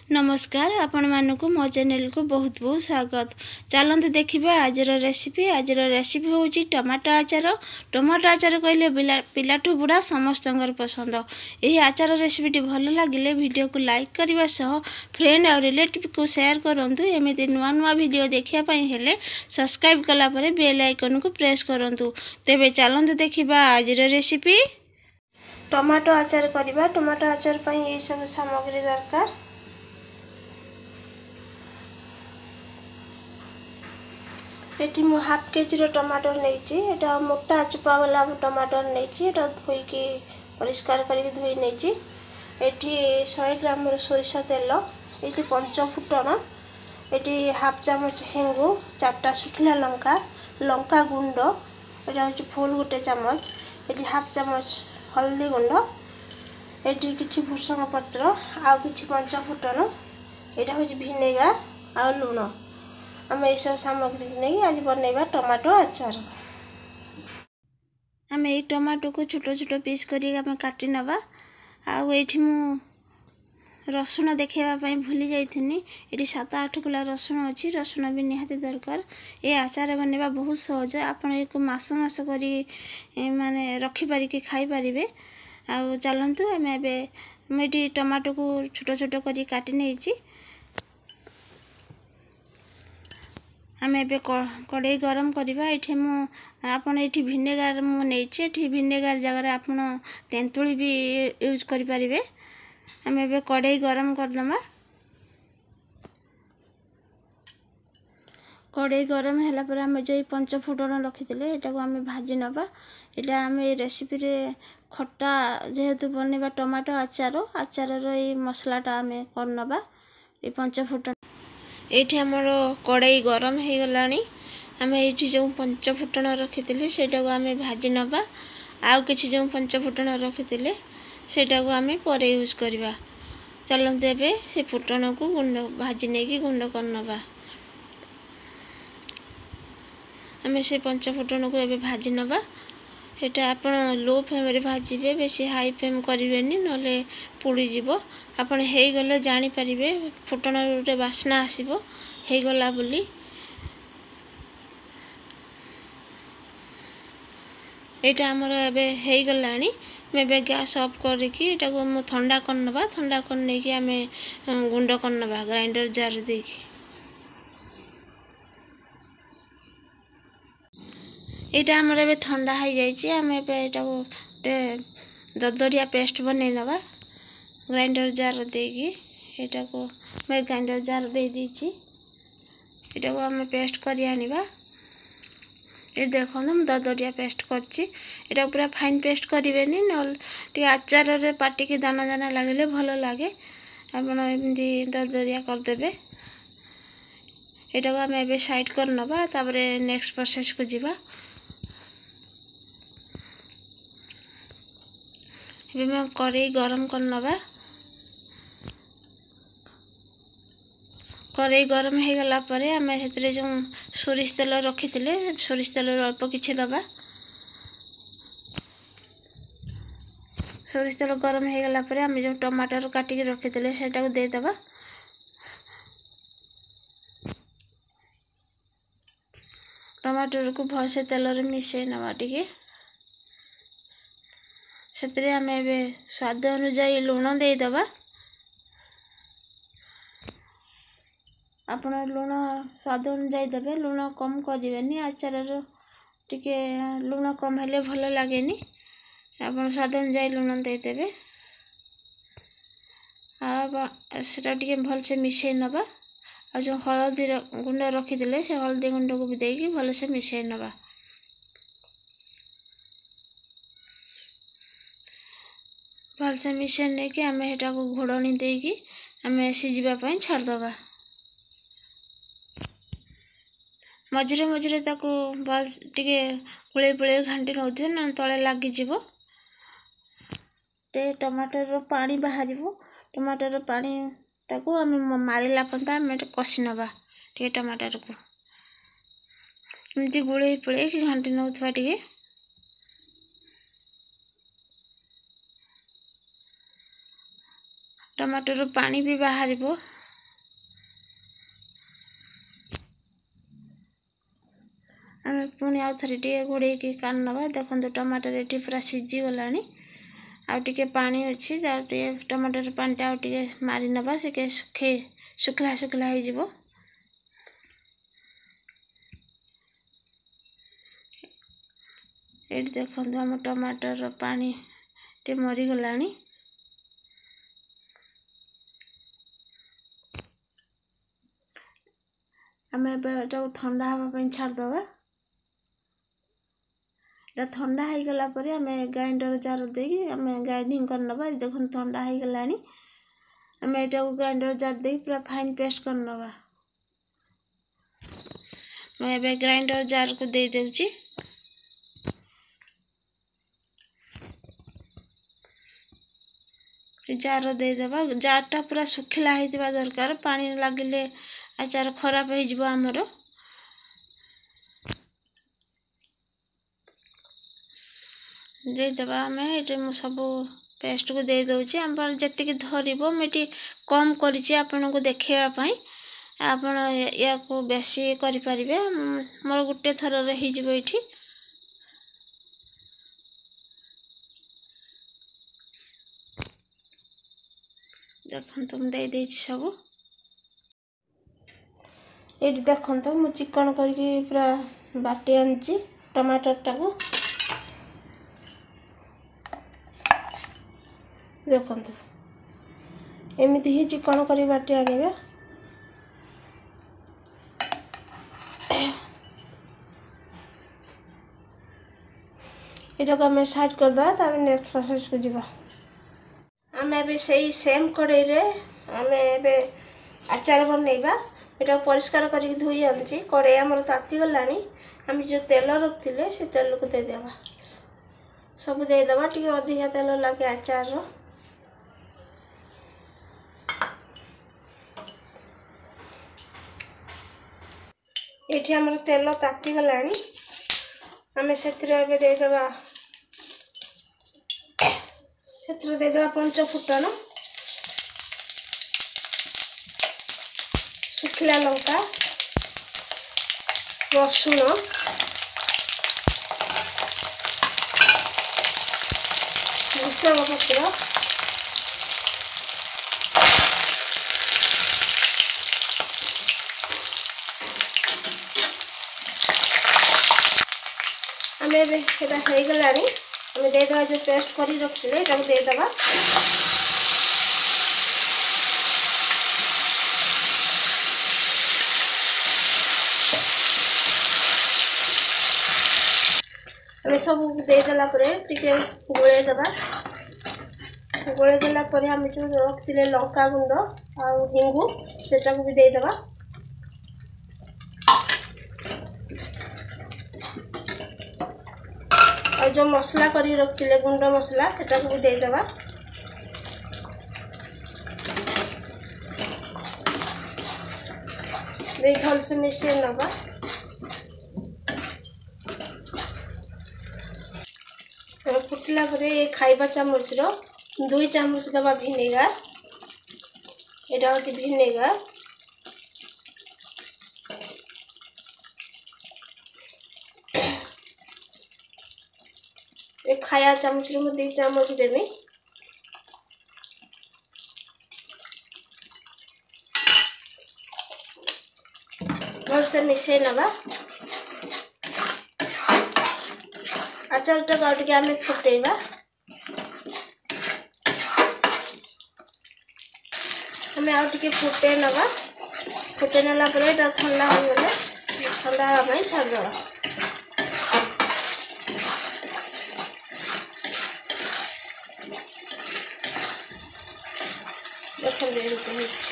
नमस्कार आपण मानक मो चैनल को बहुत बहुत स्वागत। चलते देखा आज रेसिपी हूँ टमाटो आचार। टमाटो आचार कहले पिलाठू बुढ़ा समस्त पसंद। यही आचार रेसिपीटी भल लगे वीडियो को लाइक करने सह फ्रेंड और रिलेटिव को शेयर करूँ। एमती नुआ नुआ वीडियो देखापी हेले सब्सक्राइब कलापर बेल आइकन को प्रेस करूँ। तेबे चलते देखा आज रेसिपी टमाटो आचार करवा। टमाटो आचार ये सब सामग्री दरकार। ये मु हाफ केजी टमाटर नहीं मोटा चुपा वाला टमाटर नहीं धोईकी परिष्कार करके धोई नहीं। ये 100 ग्राम सोरिष तेल, ये पंचफुटन, ये हाफ चामच हेंगु, 4टा सुखिला लंका, लंका गुंड, यहाँ हूँ फुल गोटे चामच, ये हाफ चामच हल्दी गुंड, ये कि भूसंग पत्र आउ कि पंचफुटन, यहाँ हूँ भिनेगार आ लुण। आम ये सब सामग्री नहीं आज बनैबा टमाटो आचार। आम ये टमाटो को छोट छोट पीस कर काटी नवा। आठी मु रसुण देखापी भूली जाइनी। ये 7-8 किलो रसुण अच्छी। रसुण भी निहाती दरकार। ये आचार बनैबा बहुत सहज। आपड़ एक मास मास कर माने रखिपार खाई पारे। चलतु आम ये टमाटो को छोट छोट कर काटी नहीं। आम ए कड़े गरम करवा। ये मुझे भिनेगार मुझे भिनेगार जगह आप तेंतुली भी यूज करें। आम ए कड़े गरम करदमा। कड़े गरम है आम जो पंचफुटन रखी आम भाजी नवा। यहाँ आम रेसिपी खट्टा जेहेतु बनवा टमाटो आचार आचार मसलाटा आम करनवा। ये पंचफुटन ये आमर कड़ाई गरम हो गलानी। आम ये जो पंचफुटन रखी से आम भाजी नवा। आउ कि जो पंचफुटन रखी से आम पर यूज करवा। चलते एबे से फुटन को गुंड भाजी नहीं गुंड करनवा। आम से पंचफुटन को एबे भाजी नवा। यहाँ आप लो फ्लेम रे भाजबे, बेसी हाई फ्लेम करें ना पोड़ीज। आपड़ हो जानीपारे फुटन गोटे बास्ना आसो गला बोली। यहाँ आमर ए गलानी। मैं गैस ऑफ करके ठंडा करनवा। ठंडा करने की आम गुंड करनवा ग्राइंडर जार दे। यहाँ आमर ए ठंडा हो जाए। आम गोटे ददड़िया पेस्ट बन नवा ग्राइंडर जार देगी। यहाँ को मैं ग्राइंडर जार दे दीची। यहाँ को आम पेस्ट कर आनिबा। ये देखो मुझे ददड़िया पेस्ट करटा पूरा फाइन पेस्ट करें ना आचार रे पाटी की दाना दाना लगे भल लगे। आपमती ददड़िया करदे। यहाँ को आम ए साइड कर नवा। नेक्स्ट प्रोसेस को जीवा। मैं कड़े गरम करनवा। कड़े गरम हो गला परे आम से जो सोरिष तेल रखी सोरिष तेल अल्प किछि दबा। सोरिष तेल गरम हो गला परे आम जो टमाटर काटिक रखी से देदबा। टमाटर को भलसे तेल मिसई नवा टिके। से आम ए स्वाद अनुजाई लुण देदबा। आपण लुण स्वाद अनुजाई देवे। लुण कम करें। आचार टिके लुण कम हेले भल लगे। आप स्वाद अनुजाई लुण देदेवे। आटा टे भलसे मिसई नवा। आ जो हलदी गुंड रखी से हलदी गुंड को भी देकी भलसे मिसई नवा। भलसे मिसई नहीं कि आम एटा को घोड़नी देकी आम सीझापी छाड़दबा। मझे मझे बस टे पुले पुले घाटी नौ ना तले लगिज। टमाटर पानी बाहर। टमाटर पानी टाको आम मारिला पंता आम कषि नवा। टमाटर को एमती गुड़े पुले घाटी नौथवा टे। टमाटर पानी भी बाहर। पुणी आउ थे टे घोड़े कान नवा देखो टमाटर ये पूरा सीझी गलानी आउ टे पानी अच्छी टमाटर पानीटा आउ टे मारी नवा से शुखला शुखला हो ये देखो आम टमाटर पानी टे मरीगला आम एटा ठंडा हाँवाई छाड़दे ठंडा हो गला पर आम ग्राइंडर जार देकी आम ग्राइंडिंग करनवा देखो ठंडा हो गला आम एटा ग्राइंडर जार दे पूरा फाइन पेस्ट करनवा मैं ग्राइंडर जार को दे देउची जार दे देबा जारटा पूरा सुखिला होइतिबा दरकार पानी लागिले आचार खराब हो जिवो हमरो दे देबा हमें एटे मु सब पेस्ट को दे दउची हम पर जति धरिबो मेटी कम करिछि आपन को देखेबा पई आपन या को बेसी करि परिबे मोर गुटे थर रे हि जिवो इठी देखो तुम दे देछि सब एटी देखो मु चिकन करके पूरा बाटी आनछि टमाटर टाको देखो एमती ही चिकन कर बाटी आने को आम साइड करदे नेक्स्ट प्रोसेस को जीवा आम ए सेम कड़े आम ए आचार बनइबा यहाँ परिष्कार करके धोई आनी कड़े आमर ताती गला आम जो तेल रखते से तेल को देदेबा सब देदेबा टी अधिका तेल लगे आचार ये आमर तेल ताती गला आम से देदेबा देदेबा पंच फुटन सुखिला लंका रसुण भुसंग पत्र आम हो गला आम देदेबा जो पेस्ट कर रखते देदेबा आम सब देदेला गोले देला आम जो रखते लंका गुंड आ हिंगू सेटा को भी देदेबा और जो मसला करी रखते गुंड मसला सेटा को भी देदेबा भल से मिसे नवा फुटला ये खाइबा चामच 2 चामच दबा भिनेगार यहाँ हूँ भिनेगार ये खाया चामच 2 चामच देवी भल से मिसे नवा आचार टे आम फुटेबा आम आगे फुटे नवा फुटे नाला ठंडा हो गले ठंडा हाँवाई छाड़देवा देखते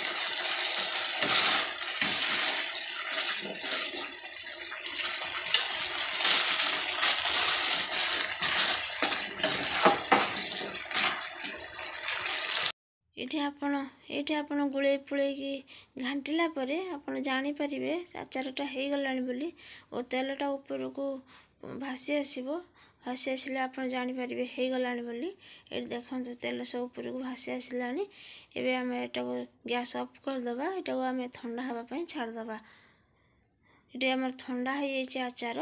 ये आपण गुड़े पुड़े घाटिला आपण जानीपर आचारटा हो गला बोली और तेलटा ऊपर को भासी आसो भासी आसले आप जानीपर हो गला बोली ये देखो तेल सब ऊपर को भासी आसला एवं आम यहाँ गैस ऑफ करदे यहाँ आम ठंडा हाँवाई छाड़दे ये आम ठंडा हो आचार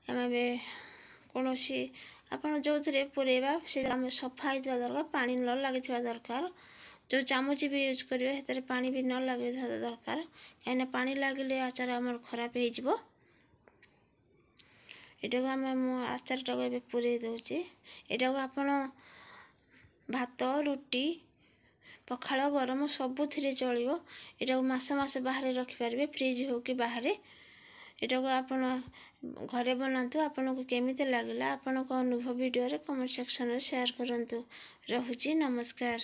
आम कौन आपड़ जो पुरेबा से आम सफा होता दरकार पानी न लगी दरकार जो चामच भी यूज करेंगे पानी भी न लगे दरकार कहीं पानी लगे आचार आम खराब हो एटा को आम आचार टाक पूरे दूचे यहाँ को आपण भात रुटी पखाड़ गरम सबुथिरे चलो यहाँ को मस बाहर रखिपारे फ्रिज हो कि बाहर यहाँ को आपण घरे बनातु आपन को केमी लगला आपण अनुभव वीडियो कमेंट सेक्शन में शेयर करंतु। रहुची नमस्कार।